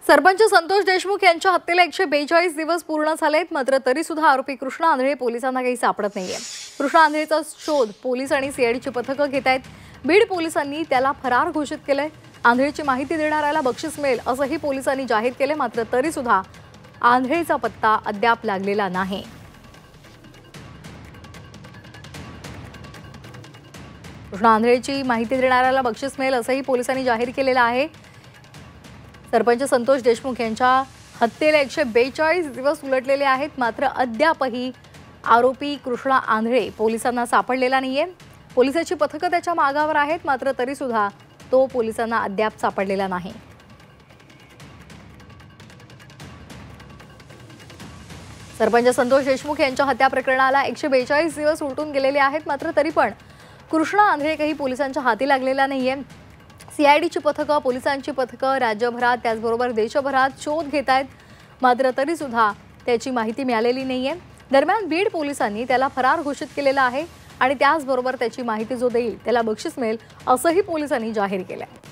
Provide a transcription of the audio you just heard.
सरपंच संतोष देशमुख यांच्या हत्येला 142 दिवस पूर्ण झालेत, मात्र तरी सुद्धा आरोपी कृष्णा आंधळे पोलिसांना काही सापडत नाहीये। कृष्णा आंधळेचा शोध पोलीस आणि सीआयडीची पथकं घेत आहेत। बीड पोलिसांनी त्याला फरार घोषित केलंय। आंधळेची माहिती देणाऱ्याला बक्षीस मिळेल असंही पोलिसांनी जाहीर केले, मात्र तरी सुद्धा आंधळेचा पत्ता अद्याप लागलेला नाही। कृष्णा आंधळेची माहिती देणाऱ्याला बक्षीस मिळेल असंही पोलिसांनी जाहीर केलेलं आहे। सरपंच संतोष देशमुख यांच्या हत्येला 142 दिवस उलटलेले आहेत, मात्र अद्यापही आरोपी कृष्णा आंधळे पोलिसांना सापडलेला नाहीये। पोलिसांची पथकं त्याच्या मागावर आहेत, मात्र तरी सुद्धा तो पोलिसांना अद्याप सापडलेला नाही। सरपंच संतोष देशमुख यांच्या हत्या प्रकरणाला 142 दिवस उलटून गेलेले आहेत, मात्र तरी पण कृष्णा आंधळे काही पोलिसांच्या हाती लागलेला नाहीये। सीआयडीची पथकं, पोलिसांची पथकं राज्यभरात त्याचबरोबर देशभरात शोध घेत आहेत, मात्र तरी सुद्धा त्याची माहिती मिळालेली नाहीये। दरम्यान बीड पोलिसांनी त्याला फरार घोषित केलेला आहे आणि त्याचबरोबर त्याची माहिती जो देईल त्याला बक्षीस मिळेल असंही पोलिसांनी जाहीर केलंय।